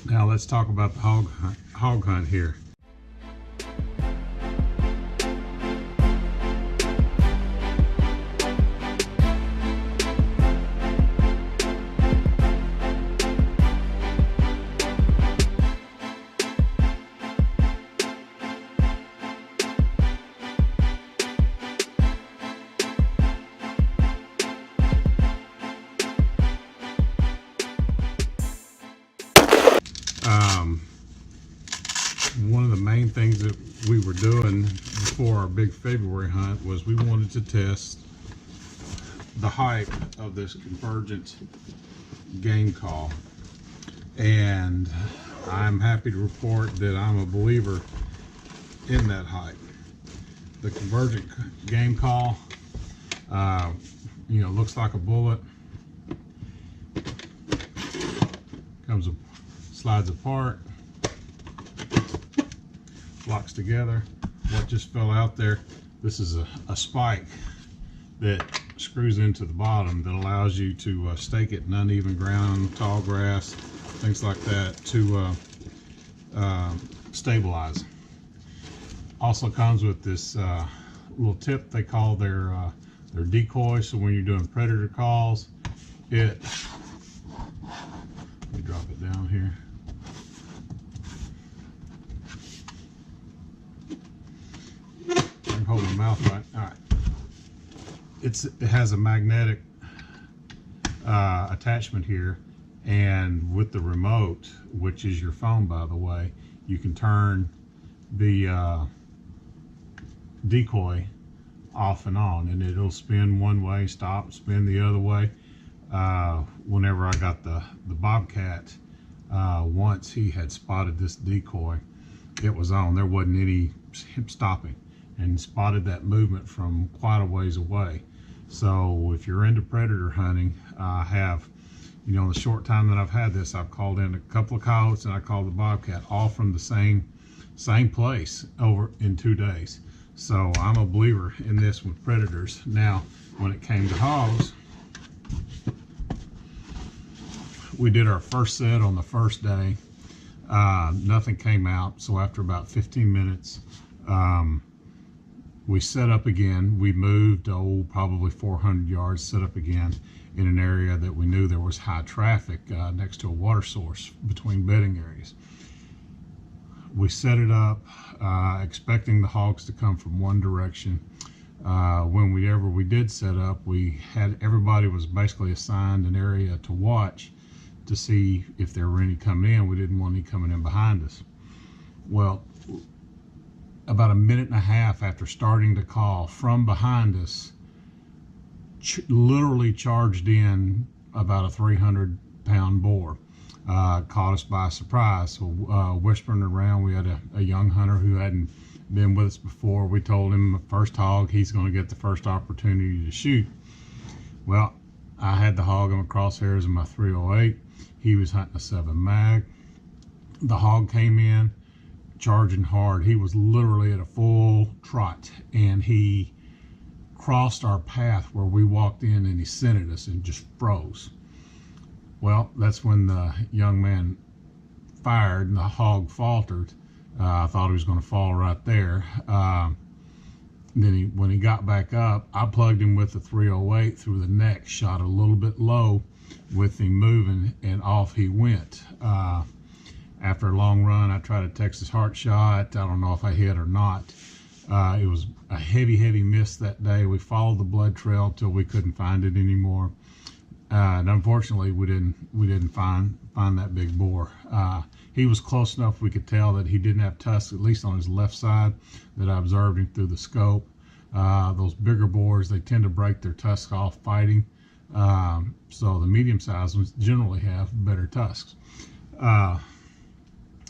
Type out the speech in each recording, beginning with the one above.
Now let's talk about the hog hunt here. One of the main things that we were doing before our big February hunt was we wanted to test the hype of this Convergent game call, and I'm happy to report that I'm a believer in that hype. The Convergent game call, looks like a bullet, slides apart, locks together. What just fell out there, this is a spike that screws into the bottom that allows you to stake it in uneven ground, tall grass, things like that, to stabilize. Also comes with this little tip they call their decoy. So when you're doing predator calls, let me drop it down here. I can hold my mouth right. All right. It has a magnetic attachment here, and with the remote, which is your phone, by the way, you can turn the decoy off and on, and it'll spin one way, stop, spin the other way. Whenever I got the bobcat, once he had spotted this decoy, it was on. There wasn't any him stopping, and spotted that movement from quite a ways away. So if you're into predator hunting, I have, in the short time that I've had this, I've called in a couple of coyotes and I called the bobcat, all from the same place over in 2 days. So I'm a believer in this with predators. Now, when it came to hogs, we did our first set on the first day. Nothing came out. So after about 15 minutes, we set up again. We moved, probably 400 yards, set up again in an area that we knew there was high traffic next to a water source between bedding areas. We set it up, expecting the hogs to come from one direction. Whenever we did set up, everybody was basically assigned an area to watch to see if there were any coming in. We didn't want any coming in behind us. Well, about a minute and a half after starting to call, from behind us, literally charged in about a 300-pound boar. Caught us by surprise. So whispering around, we had a young hunter who hadn't been with us before. We told him, first hog, he's going to get the first opportunity to shoot. Well, I had the hog in my crosshairs in my 308. He was hunting a 7 mag. The hog came in charging hard. He was literally at a full trot, and he crossed our path where we walked in, and he scented us and just froze. Well, that's when the young man fired and the hog faltered. I thought he was going to fall right there. Then when he got back up, I plugged him with the 308 through the neck, shot a little bit low with him moving, and off he went. After a long run, I tried a Texas heart shot. I don't know if I hit or not. It was a heavy miss that day. We followed the blood trail till we couldn't find it anymore. And unfortunately, we didn't find that big boar. He was close enough we could tell that he didn't have tusks, at least on his left side, that I observed him through the scope. Those bigger boars, they tend to break their tusks off fighting. So the medium-sized ones generally have better tusks.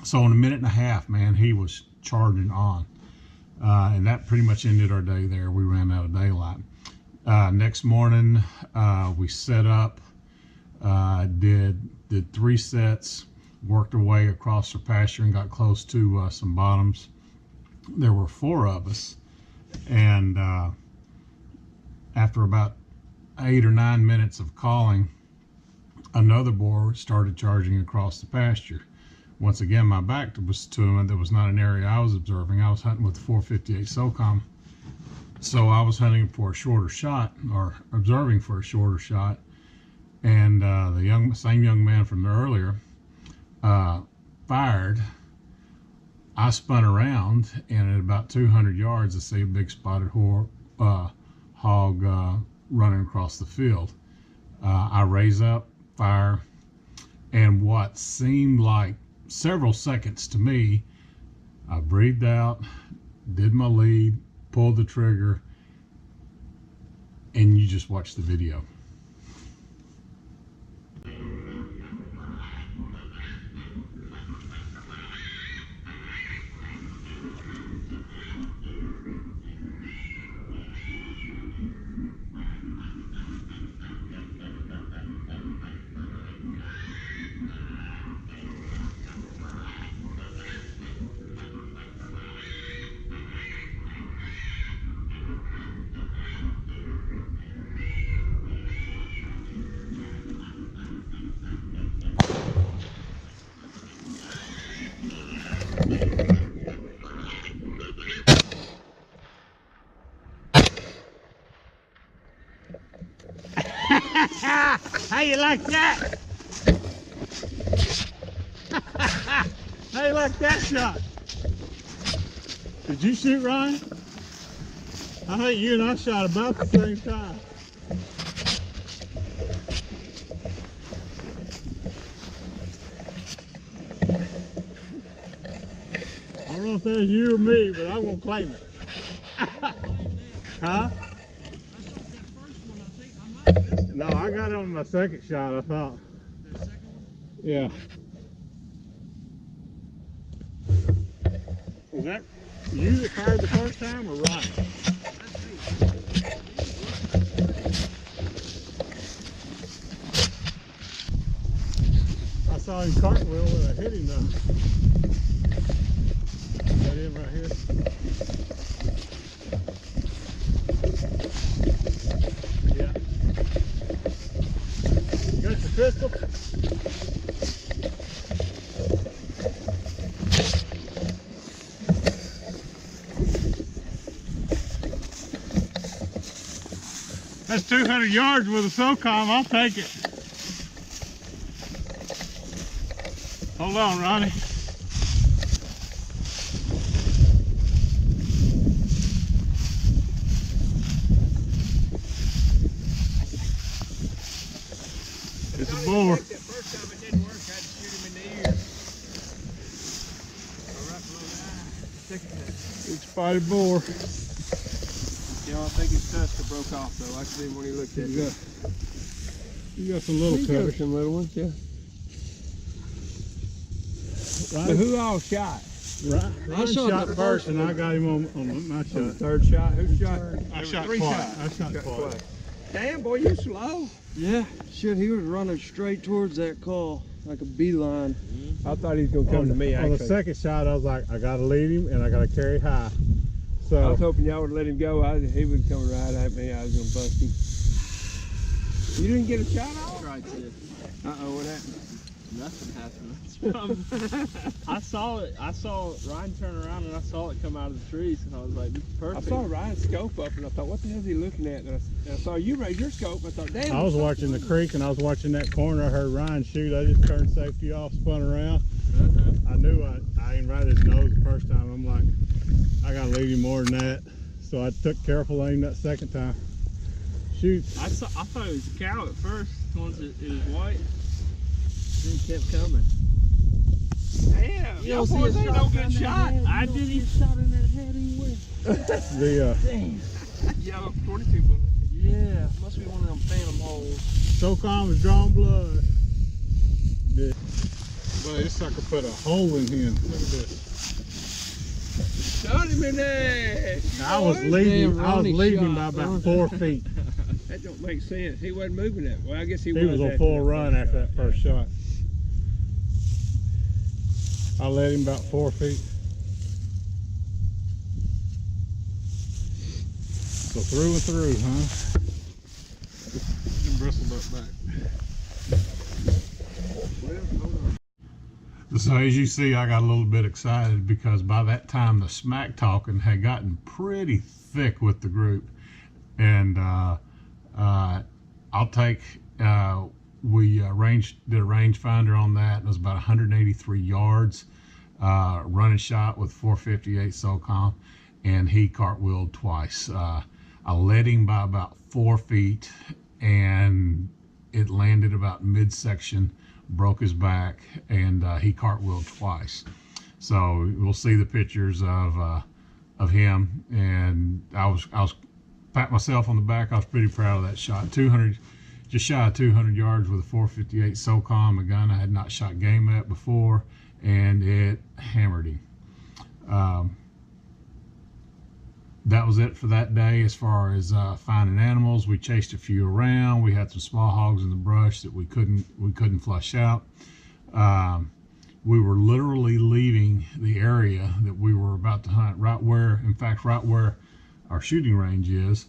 So in a minute and a half, man, he was charging on. And that pretty much ended our day there. We ran out of daylight. Next morning, we set up, did 3 sets, worked our way across the pasture and got close to some bottoms. There were 4 of us, and after about 8 or 9 minutes of calling, another boar started charging across the pasture. Once again, my back was to him, and there was not an area I was observing. I was hunting with the 458 SOCOM, so I was hunting for a shorter shot, or observing for a shorter shot. And the same young man from earlier fired. I spun around, and at about 200 yards, I see a big spotted hog running across the field. I raise up, fire, and what seemed like several seconds to me, I breathed out, did my lead, pulled the trigger, and you just watch the video. How you like that? How you like that shot? Did you shoot, Ryan? I think you and I shot about the same time. I don't know if that's you or me, but I'm gonna claim it. Huh? No, I got it on my second shot, I thought. The second one? Yeah. Was that you that fired the first time, or Ryan? I saw him cartwheel when I hit him though. Is that him right here? Got your pistol? That's 200 yards with a SOCOM. I'll take it. Hold on, Ronnie. It's a boar. That first time it didn't work, I had to shoot him in the ear. Right below the eye. Second time. It's spotted boar. You know, I think his tusker broke off though. I see him when he looked at it. You got some little cutters. Some little ones, yeah. Right. But who all shot? I shot first, and I got him on my shot. On the third shot? Who shot? I shot three twice. shots. I shot twice. Damn, boy, you slow. Yeah, shit, he was running straight towards that call, like a beeline. I thought he was going to come to me, On actually. the second shot, I was like, I got to lead him, and I got to carry high. I So was hoping y'all would let him go. He would come right at me. I was going to bust him. You didn't get a shot off? Tried to. Uh-oh, what happened? Nothing happened. I saw Ryan turn around and I saw it come out of the trees and I was like, this is I perfect. saw Ryan's scope up and I thought, what the hell is he looking at? And I saw you raise your scope. I thought, damn. I was watching the creek, and I was watching that corner. I heard Ryan shoot. I just turned safety off, spun around. I knew I aimed right at his nose the first time. I'm like, I got to lead him more than that. So I took careful aim that second time. Shoot. I thought it was a cow at first, once it was white. Then it kept coming. Damn, You y'all don't boys see a ain't no shot good down shot. there? I didn't even shot in that head anyway. The Yellow 42 bullet. Yeah, must be one of them phantom holes. SOCOM is drawing blood. Yeah. But this sucker put a hole in him. Look at this. Shot him in there. I was leading him by about 4 feet. That don't make sense. He wasn't moving that. Well, I guess he He was on after full that run first after that first shot. I led him about 4 feet. So through and through, huh? Bristled up back. So as you see, I got a little bit excited because by that time the smack talking had gotten pretty thick with the group, and I'll take. We did a rangefinder on that. It was about 183 yards, running shot with 458 SOCOM, and he cartwheeled twice. I led him by about 4 feet, and it landed about midsection, broke his back, and he cartwheeled twice. So we'll see the pictures of him, and I was pat myself on the back. I was pretty proud of that shot. 200, just shy of 200 yards with a 458 SOCOM, a gun I had not shot game at before, and it hammered him. That was it for that day as far as finding animals. We chased a few around. We had some small hogs in the brush that we couldn't flush out. We were literally leaving the area that we were about to hunt, right where our shooting range is,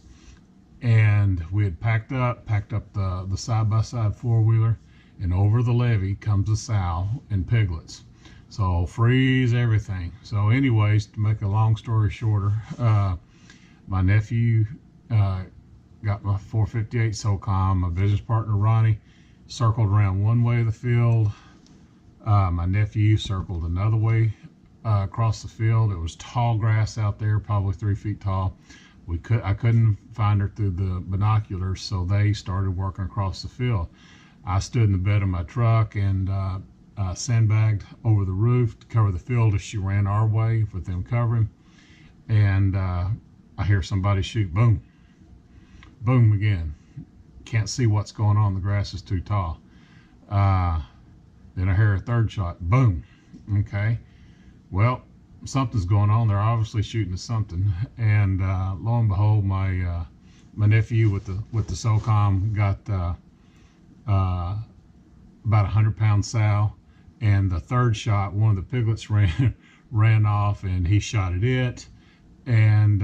and we had packed up the side-by-side four-wheeler, and over the levee comes a sow and piglets. So freeze everything. So anyways, to make a long story shorter, my nephew got my 458 SOCOM. My business partner Ronnie circled around one way of the field. My nephew circled another way across the field. It was tall grass out there, probably 3 feet tall. I couldn't find her through the binoculars, so they started working across the field. I stood in the bed of my truck and sandbagged over the roof to cover the field as she ran our way with them covering. And I hear somebody shoot, boom, boom again. Can't see what's going on. The grass is too tall. Then I hear a third shot, boom. Okay, well, something's going on. They're obviously shooting at something. And lo and behold, my nephew with the SOCOM got about 100-pound sow. And the third shot, one of the piglets ran off, and he shot at it, and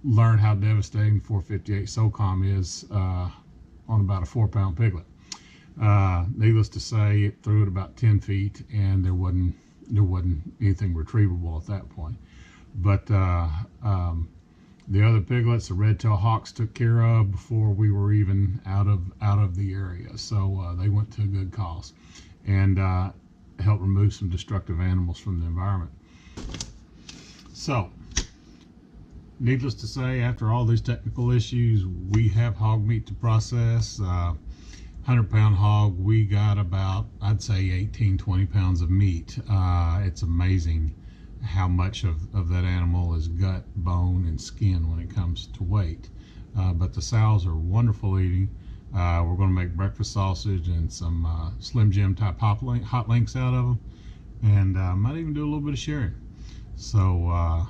learned how devastating 458 SOCOM is on about a 4-pound piglet. Needless to say, it threw it about 10 feet, and there wasn't anything retrievable at that point. But the other piglets, the red-tailed hawks, took care of before we were even out of the area. So they went to a good cause, and helped remove some destructive animals from the environment. So, needless to say, after all these technical issues, we have hog meat to process. 100-pound hog, we got about, I'd say 18-20 pounds of meat. It's amazing how much of that animal is gut, bone, and skin when it comes to weight. But the sows are wonderful eating. We're going to make breakfast sausage and some Slim Jim type hot links out of them, and might even do a little bit of sharing. So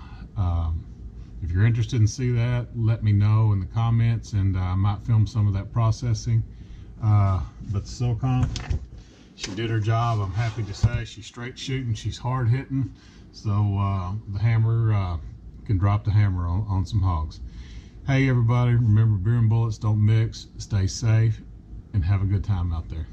if you're interested in see that, let me know in the comments, and I might film some of that processing. But the SOCOM, she did her job. I'm happy to say she's straight shooting, she's hard hitting, so the hammer can drop the hammer on some hogs. Hey everybody, remember, beer and bullets don't mix. Stay safe and have a good time out there.